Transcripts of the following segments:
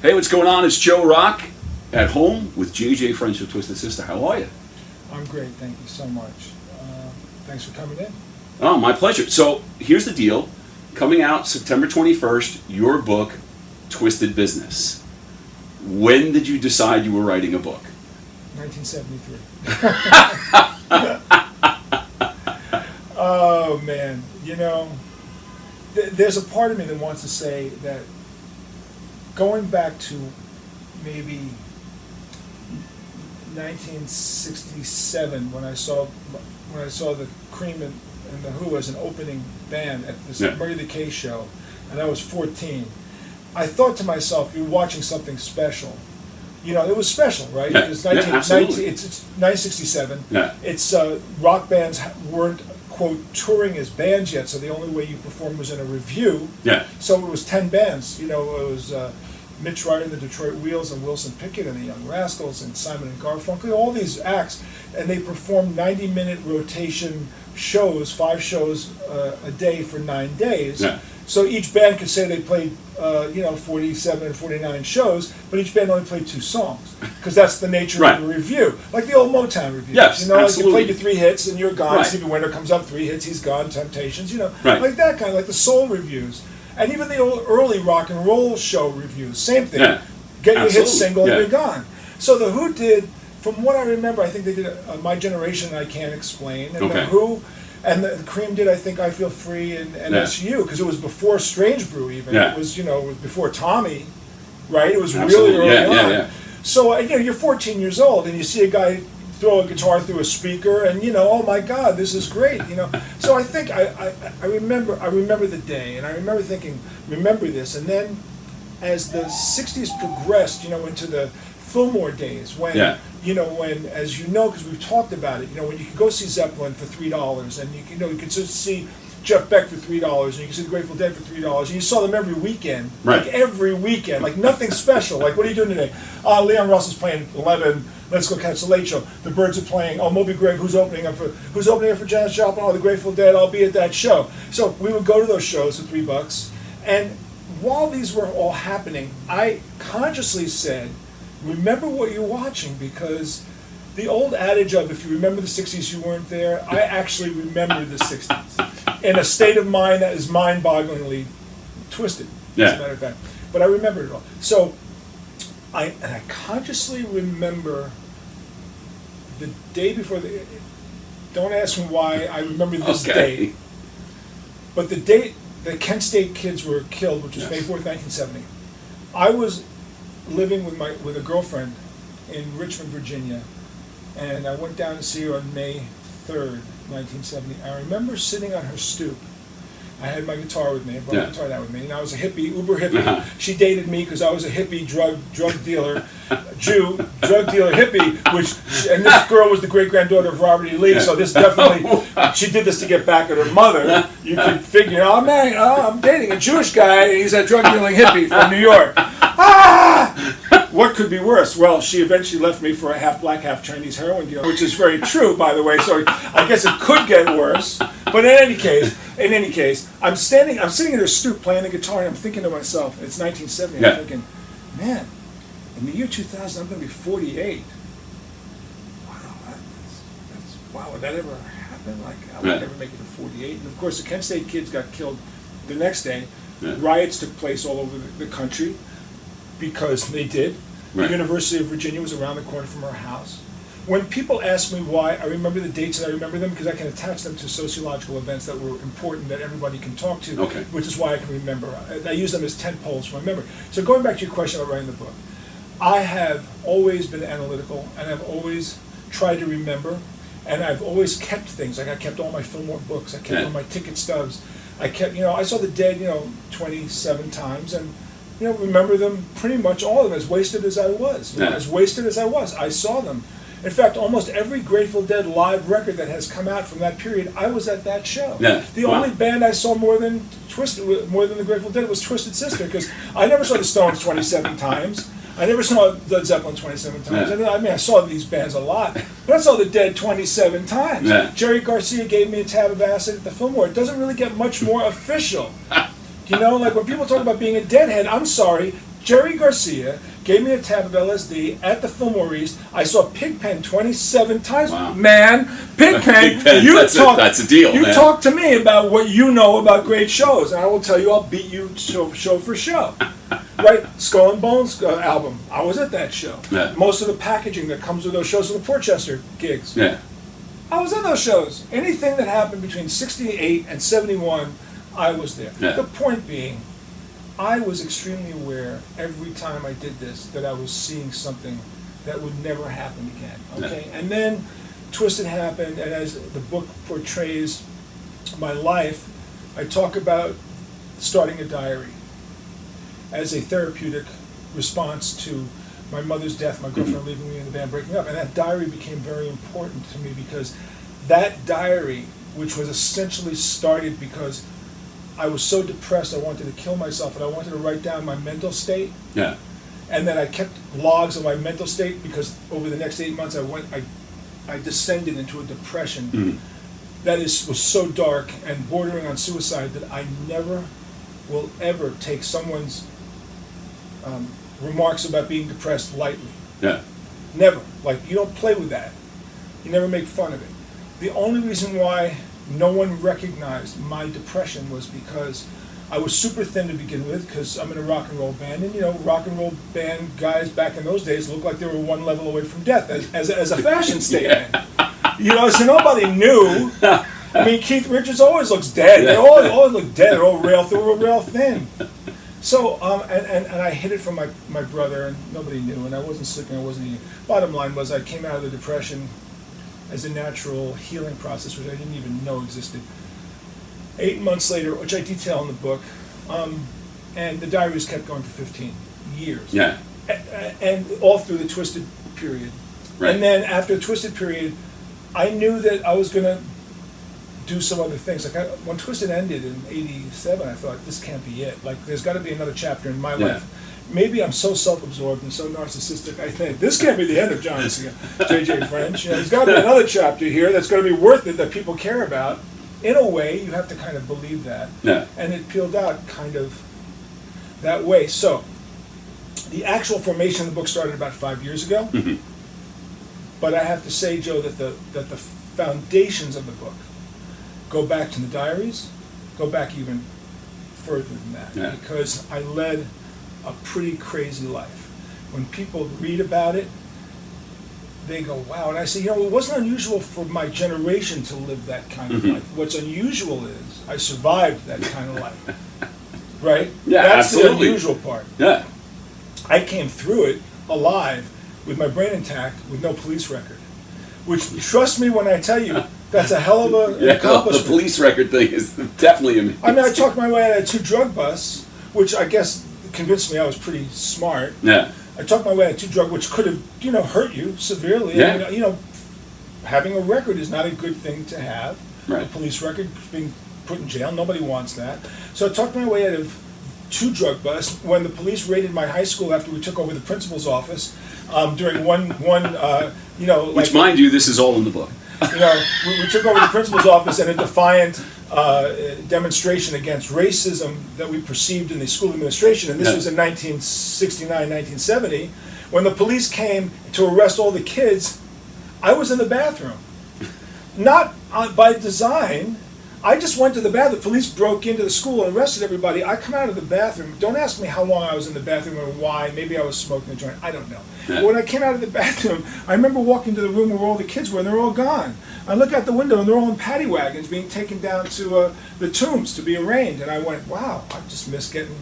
Hey, what's going on? It's Joe Rock at home with JJ French of Twisted Sister. How are you? I'm great, thank you so much. Thanks for coming in. Oh, my pleasure. So here's the deal. Coming out September 21st, your book, Twisted Business. When did you decide you were writing a book? 1973. Oh, man. You know, there's a part of me that wants to say that going back to maybe 1967 when I saw the Cream and the Who as an opening band at this Murray the K show, and I was 14, I thought to myself, you're watching something special. You know, it was special, right? Yeah. It's Yeah, absolutely. it's 1967. Yeah. It's rock bands weren't, quote, touring as bands yet, so the only way you performed was in a review. Yeah. So it was 10 bands. You know, it was Mitch Ryder and the Detroit Wheels and Wilson Pickett and the Young Rascals and Simon and Garfunkel, all these acts, and they performed 90-minute rotation shows, 5 shows a day for 9 days. Yeah. So each band could say they played, 47 or 49 shows, but each band only played 2 songs, because that's the nature Right. of a review, like the old Motown reviews. Yes, you know, absolutely. like you played your 3 hits and you're gone. Right. Stevie Wonder comes up, 3 hits, he's gone. Temptations, you know, Right. like that kind of, like the soul reviews. And even the old early rock and roll show reviews, same thing. Yeah. Get your hit Absolutely. single Yeah. and you're gone. So the Who did, from what I remember, I think they did My Generation I Can't Explain, and Okay. the Who, and the Cream did I Think I Feel Free and SU, because it was before Strange Brew even. Yeah. It was, it was before Tommy, right? It was Absolutely. really early on. Yeah. So you're 14 years old and you see a guy throw a guitar through a speaker, and oh my God, this is great, So I think I remember the day, and I remember thinking, remember this, and then as the '60s progressed, into the Fillmore days, when when, as because we've talked about it, when you could go see Zeppelin for $3, and you could see Jeff Beck for $3, and you could see the Grateful Dead for $3, and you saw them every weekend, Right. like every weekend, like nothing special. Like, what are you doing today? Leon Russell's playing 11. Let's go catch the Late Show. The Byrds are playing. Oh, Moby Grape. Who's opening up for Janis Joplin? Oh, the Grateful Dead. I'll be at that show. So we would go to those shows for $3, and while these were all happening, I consciously said, remember what you're watching, because the old adage of if you remember the '60s, you weren't there. I actually remember the '60s in a state of mind that is mind-bogglingly twisted, as a matter of fact. But I remember it all. So I consciously remember the day before don't ask me why I remember this date, but the date that Kent State kids were killed, which was May 4th, 1970. I was living with a girlfriend in Richmond, Virginia, and I went down to see her on May 3rd, 1970. I remember sitting on her stoop. I had my guitar with me, I brought my guitar down with me, and I was a hippie, uber hippie. She dated me because I was a hippie drug dealer, Jew, drug dealer, hippie, and this girl was the great-granddaughter of Robert E. Lee, so this definitely, she did this to get back at her mother. You could figure, I'm dating a Jewish guy, and he's a drug-dealing hippie from New York. What could be worse? Well, she eventually left me for a half-black, half-Chinese heroin dealer, which is very true, by the way, so I guess it could get worse. But in any case, I'm sitting at her stoop playing the guitar, and I'm thinking to myself, it's 1970, I'm thinking, man, in the year 2000, I'm going to be 48. Wow, would that ever happen? Like, I would never make it to 48. And of course, the Kent State kids got killed the next day. Riots took place all over the country, because they did. The University of Virginia was around the corner from our house. When people ask me why, I remember the dates, and I remember them because I can attach them to sociological events that were important that everybody can talk to, which is why I can remember. I use them as tent poles for my memory. So going back to your question about writing the book, I have always been analytical, and I've always tried to remember, and I've always kept things. Like I kept all my Fillmore books, I kept all my ticket stubs, I kept, I saw the Dead, 27 times, and remember them pretty much all of them, as wasted as I was. As wasted as I was, I saw them. In fact, almost every Grateful Dead live record that has come out from that period, I was at that show. The only band I saw more than the Grateful Dead was Twisted Sister, because I never saw the Stones 27 times. I never saw Led Zeppelin 27 times. I mean, I saw these bands a lot, but I saw the Dead 27 times. Jerry Garcia gave me a tab of acid at the Fillmore. It doesn't really get much more official. Like when people talk about being a Deadhead, I'm sorry, Jerry Garcia gave me a tab of LSD at the Fillmore East. I saw Pigpen 27 times. Wow. Man, Pigpen, That's a deal, You man. talk to me about what you know about great shows, and I will tell you I'll beat you show for show. Right? Skull and Bones album. I was at that show. Yeah. Most of the packaging that comes with those shows are the Portchester gigs. Yeah. I was in those shows. Anything that happened between 68 and 71, I was there. Yeah. The point being, I was extremely aware every time I did this that I was seeing something that would never happen again. Okay? Yeah. And then Twisted happened, and as the book portrays my life, I talk about starting a diary as a therapeutic response to my mother's death, my girlfriend leaving me, and the band breaking up. And that diary became very important to me because that diary, which was essentially started because I was so depressed I wanted to kill myself, and I wanted to write down my mental state. Yeah. And then I kept logs of my mental state because over the next 8 months I descended into a depression that was so dark and bordering on suicide that I never will ever take someone's remarks about being depressed lightly. Yeah. Never. Like, you don't play with that. You never make fun of it. The only reason why no one recognized my depression was because I was super thin to begin with, because I'm in a rock and roll band, and rock and roll band guys back in those days looked like they were one level away from death as a fashion statement. So nobody knew. I mean, Keith Richards always looks dead. Yeah. They always look dead. They're all real thin. So, and I hid it from my brother, and nobody knew, and I wasn't sick, and I wasn't eating. Bottom line was I came out of the depression as a natural healing process, which I didn't even know existed. 8 months later, which I detail in the book, and the diaries kept going for 15 years. Yeah. And all through the Twisted period. Right. And then after the Twisted period, I knew that I was going to do some other things. Like when Twisted ended in '87, I thought, this can't be it. Like, there's got to be another chapter in my life. Maybe I'm so self-absorbed and so narcissistic, I think, this can't be the end of John J.J. French. There's got to be another chapter here that's going to be worth it, that people care about. In a way, you have to kind of believe that. Yeah. And it peeled out kind of that way. So, the actual formation of the book started about 5 years ago. Mm-hmm. But I have to say, Joe, that the foundations of the book go back to the diaries, go back even further than that. Yeah. Because I led a pretty crazy life. When people read about it, they go, wow. And I say, it wasn't unusual for my generation to live that kind of life. What's unusual is I survived that kind of life. Right? Yeah, That's absolutely. the unusual part. Yeah. I came through it alive with my brain intact with no police record. Which, trust me when I tell you, that's a hell of an Yeah, the accomplishment. police record thing is definitely amazing. I mean, I talked my way out of a 2-drug bust, which I guess convinced me I was pretty smart. Yeah. I talked my way out of 2-drug, which could have, hurt you severely. Yeah. I mean, having a record is not a good thing to have. Right. A police record, being put in jail, nobody wants that. So I talked my way out of 2-drug busts. When the police raided my high school after we took over the principal's office, during one Which, mind you, this is all in the book. we took over the principal's office in a defiant demonstration against racism that we perceived in the school administration, and this was in 1969, 1970. When the police came to arrest all the kids, I was in the bathroom. Not by design. I just went to the bathroom. The police broke into the school and arrested everybody. I come out of the bathroom. Don't ask me how long I was in the bathroom or why. Maybe I was smoking a joint. I don't know. Yeah. But when I came out of the bathroom, I remember walking to the room where all the kids were, and they're all gone. I look out the window, and they're all in paddy wagons being taken down to the tombs to be arraigned. And I went, wow, I just missed getting...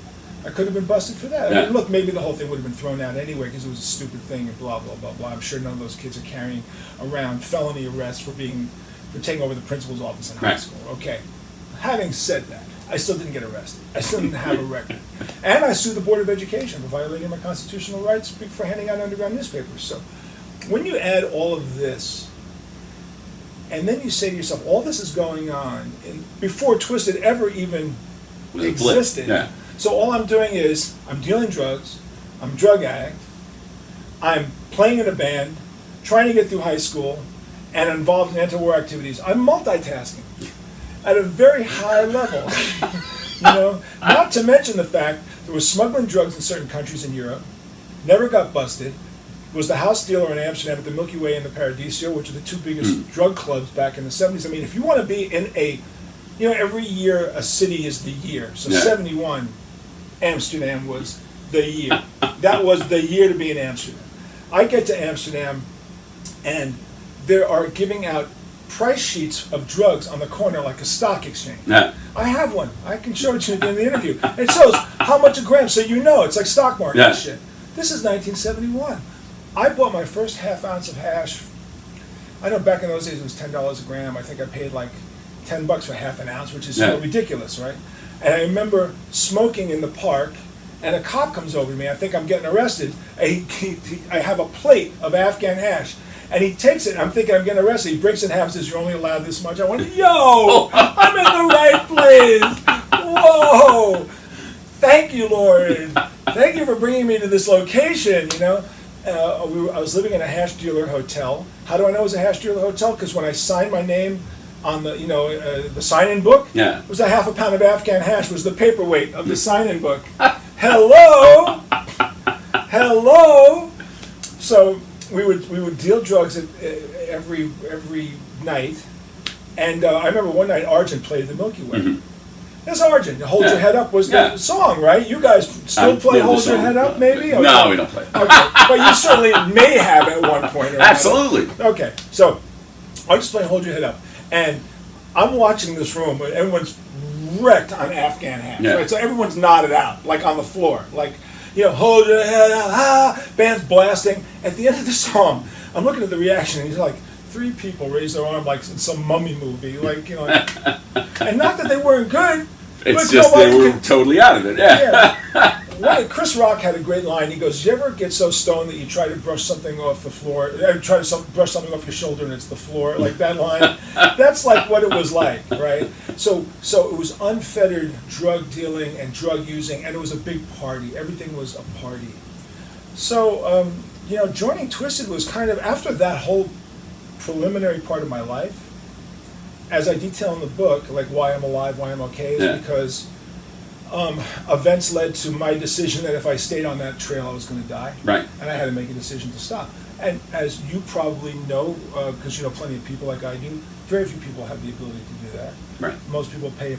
I could have been busted for that. Yeah. I mean, look, maybe the whole thing would have been thrown out anyway because it was a stupid thing and blah, blah, blah, blah. I'm sure none of those kids are carrying around felony arrests for taking over the principal's office in high Right. school. Okay. Having said that, I still didn't get arrested. I still didn't have a record. And I sued the Board of Education for violating my constitutional rights for handing out underground newspapers. So when you add all of this, and then you say to yourself, all this is going on before Twisted ever even With a blip. existed. Yeah. So all I'm doing is I'm dealing drugs, I'm a drug addict, I'm playing in a band, trying to get through high school, and involved in anti-war activities. I'm multitasking at a very high level. Not to mention the fact There was smuggling drugs in certain countries in Europe. Never got busted. Was the house dealer in Amsterdam at the Milky Way and the Paradiso, which are the two biggest drug clubs back in the 70s. I mean, if you want to be in a, every year a city is the year. So Yeah. 71, Amsterdam was the year. That was the year to be in Amsterdam. I get to Amsterdam, and they are giving out price sheets of drugs on the corner like a stock exchange. Yeah. I have one. I can show it to you in the interview. It shows how much a gram, so it's like stock market Yeah. shit. This is 1971. I bought my first half ounce of hash. I know back in those days it was $10 a gram. I think I paid like $10 for half an ounce, which is Yeah. ridiculous, right? And I remember smoking in the park, and a cop comes over to me. I think I'm getting arrested. I have a plate of Afghan hash. And he takes it, I'm thinking I'm getting arrested. He breaks it in half and says, "You're only allowed this much." I went, "Yo, I'm in the right place. Whoa. Thank you, Lord. Thank you for bringing me to this location, I was living in a hash dealer hotel. How do I know it was a hash dealer hotel? Because when I signed my name on the, the sign-in book, Yeah. it was a half a pound of Afghan hash was the paperweight of the sign-in book. Hello? Hello? So we would deal drugs every night, and I remember one night Argent played the Milky Way. Mhm. This Argent, "Hold Yeah. Your Head Up" was Yeah. the song, right? You guys still play know the "Hold Your song. Head Up," maybe? No, Okay. we don't play it. Okay, but you certainly may have at one point or another. Absolutely. Okay, so I'm just playing "Hold Your Head Up," and I'm watching this room where everyone's wrecked on Afghan hash, Yeah. right? So everyone's nodded out, like on the floor, like, "Hold your head up, ah," band's blasting. At the end of the song, I'm looking at the reaction, and he's like, 3 people raise their arm like in some mummy movie, like, and not that they weren't good, It's but just they nobody were totally out of it. Yeah. Chris Rock had a great line. He goes, "You ever get so stoned that you try to brush something off the floor, brush something off your shoulder and it's the floor?" Like that line. That's like what it was like, right? So it was unfettered drug dealing and drug using, and it was a big party. Everything was a party. So, joining Twisted was kind of, after that whole preliminary part of my life, as I detail in the book, like why I'm alive, why I'm okay, is Yeah. because events led to my decision that if I stayed on that trail, I was going to die. Right. And I had to make a decision to stop. And as you probably know, because you know plenty of people like I do, very few people have the ability to do that. Right. Most people pay a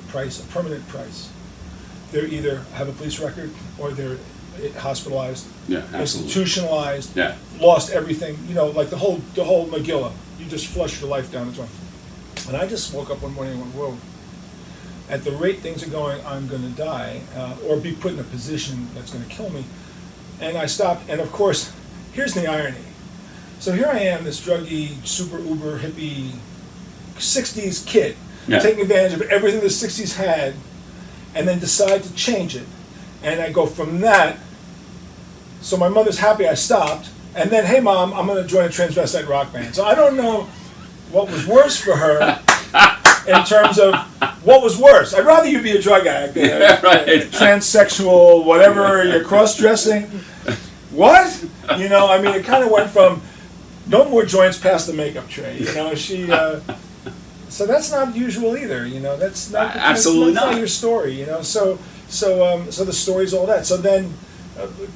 permanent price. They either have a police record or they're hospitalized, Yeah, absolutely. institutionalized, Yeah. lost everything. Like the whole Megillah. You just flush your life down the drain. And I just woke up one morning and went, "Whoa. At the rate things are going, I'm going to die, or be put in a position that's going to kill me." And I stopped, and of course, here's the irony. So here I am, this druggy, super uber hippie 60s kid, Yeah. taking advantage of everything the 60s had, and then decide to change it. And I go from that, so my mother's happy I stopped, and then, "Hey Mom, I'm going to join a transvestite rock band." So I don't know what was worse for her in terms of what was worse. I'd rather you be a drug addict than Yeah, right. a transsexual, whatever, you're cross-dressing. What? It kind of went from no more joints past the makeup tray. So that's not usual either. That's not Absolutely that's not. your story. So the story's all that. So then,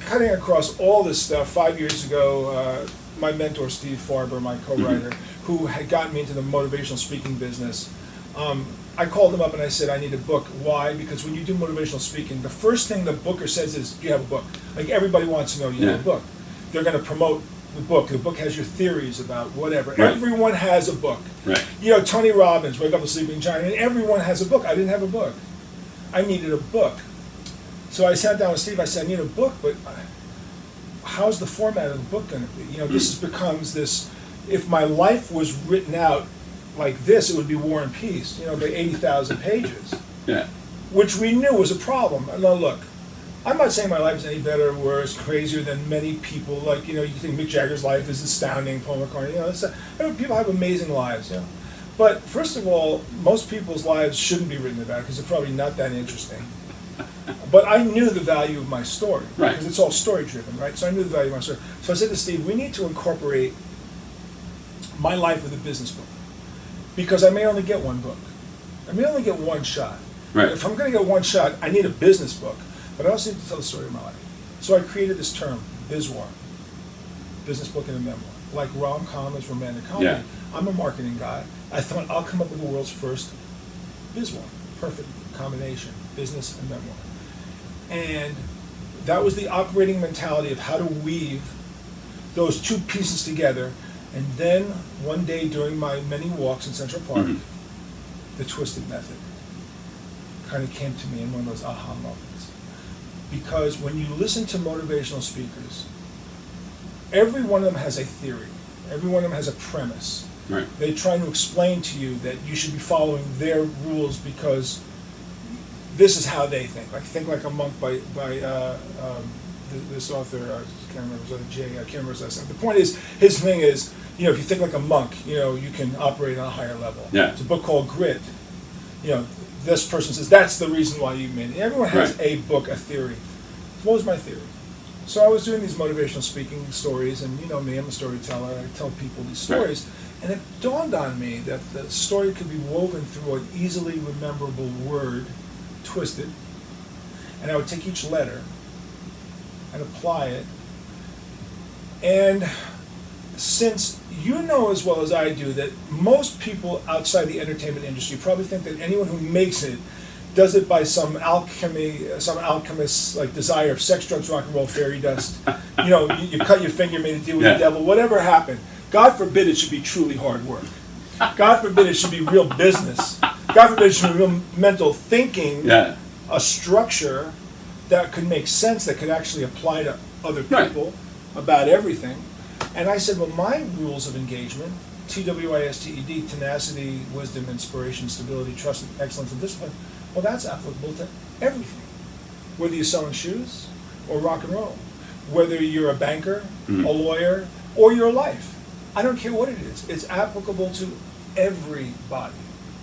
cutting across all this stuff, 5 years ago, my mentor Steve Farber, my co-writer, who had gotten me into the motivational speaking business, I called him up and I said, "I need a book." Why? Because when you do motivational speaking, the first thing the booker says is, "Do you have a book?" Like everybody wants to know you have a book. They're going to promote the book. The book has your theories about whatever. Right. Everyone has a book. Right. Tony Robbins, Wake Up the Sleeping Giant, and everyone has a book. I didn't have a book. I needed a book. So I sat down with Steve. I said, "I need a book, but how's the format of the book going to be?" This becomes this. If my life was written out like this, it would be War and Peace. The 80,000 pages, Yeah. which we knew was a problem. Now look, I'm not saying my life is any better, worse, crazier than many people. Like you think Mick Jagger's life is astounding, Paul McCartney. People have amazing lives. But first of all, most people's lives shouldn't be written about because they're probably not that interesting. But I knew the value of my story, Right. because it's all story driven, right? So I knew the value of my story. So I said to Steve, "We need to incorporate my life with a business book, because I may only get one book. I may only get one shot. Right. If I'm going to get one shot, I need a business book but I also need to tell the story of my life. So I created this term, bizwar, business book and a memoir. Like rom-com is romantic comedy. Yeah. I'm a marketing guy. I thought I'll come up with the world's first bizwar. Perfect combination, business and memoir. And that was the operating mentality of how to weave those two pieces together. And then one day during my many walks in Central Park, the Twisted Method kind of came to me in one of those aha moments. Because when you listen to motivational speakers, every one of them has a theory. Every one of them has a premise. Right. They're trying to explain to you that you should be following their rules because this is how they think. Like Think Like a Monk by this author, I can't remember, was it Jay, I can't remember his last name. The point is, his thing is, if you think like a monk, you can operate on a higher level. Yeah. It's a book called Grit. This person says, that's the reason why you made it. Everyone has Right. a book, a theory. What was my theory? So I was doing these motivational speaking stories, and you know me, I'm a storyteller. I tell people these stories. And it dawned on me that the story could be woven through an easily rememberable word, twisted, and I would take each letter and apply it. And since you know as well as I do that most people outside the entertainment industry probably think that anyone who makes it does it by some alchemist's like desire of sex, drugs, rock and roll, fairy dust. You cut your finger, made a deal with the devil, whatever happened. God forbid it should be truly hard work. God forbid it should be real business. God forbid it should be real mental thinking, a structure that could make sense, that could actually apply to other people about everything. And I said, well, my rules of engagement, TWISTED, tenacity, wisdom, inspiration, stability, trust, excellence, and discipline, well, that's applicable to everything. Whether you're selling shoes or rock and roll, whether you're a banker, a lawyer, or your life. I don't care what it is. It's applicable to everybody.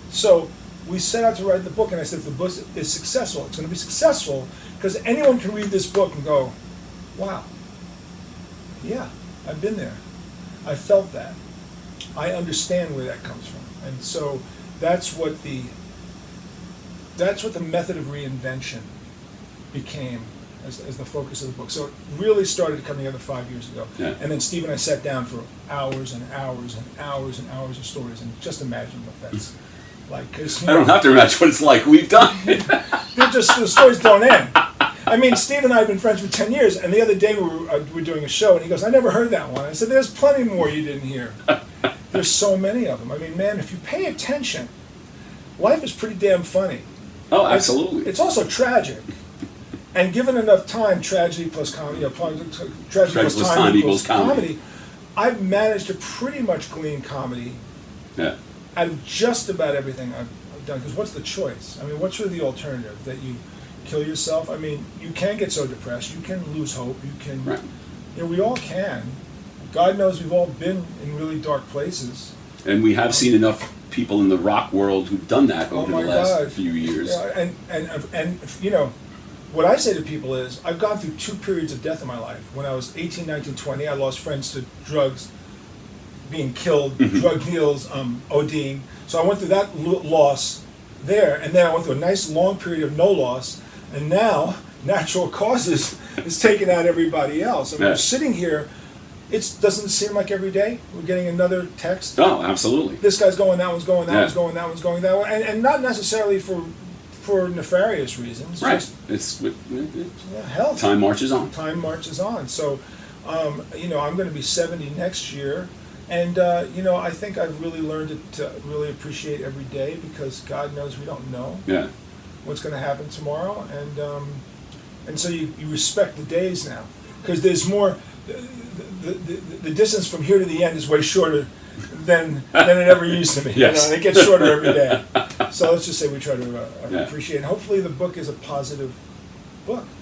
So we set out to write the book, and I said, if the book is successful, it's going to be successful because anyone can read this book and go, wow, yeah, I've been there. I felt that. I understand where that comes from. And so that's what the method of reinvention became as the focus of the book. So it really started coming together 5 years ago. Yeah. And then Steve and I sat down for hours and hours and hours and hours of stories, and just imagine what that's like. 'Cause, I don't have to imagine what it's like. We've done it. the stories don't end. I mean, Steve and I have been friends for 10 years, and the other day we were doing a show, and he goes, I never heard that one. I said, there's plenty more you didn't hear. There's so many of them. I mean, man, if you pay attention, life is pretty damn funny. Oh, absolutely. It's also tragic. And given enough time, tragedy plus comedy, tragedy plus time equals comedy. I've managed to pretty much glean comedy out of just about everything I've done. Because what's the choice? I mean, what's really the alternative? That you kill yourself? I mean, you can get so depressed. You can lose hope. You can, we all can. God knows we've all been in really dark places. And we have seen enough people in the rock world who've done that over the last few years. Yeah, and what I say to people is, I've gone through two periods of death in my life. When I was 18, 19, 20, I lost friends to drugs, being killed, drug deals, ODing. So I went through that loss there, and then I went through a nice long period of no loss, and now natural causes is taking out everybody else. I mean, we're sitting here, it doesn't seem like every day we're getting another text. Oh, absolutely. This guy's going, that one's going, that one's going, that one's going, that one, and not necessarily for nefarious reasons. Right. Just, It's health. time marches on. Time marches on. So, I'm going to be 70 next year, and I think I've really learned to really appreciate every day, because God knows we don't know what's going to happen tomorrow, and so you respect the days now, because there's more. The distance from here to the end is way shorter than it ever used to be. Yes. It gets shorter every day. So let's just say we try to appreciate it. Hopefully the book is a positive book.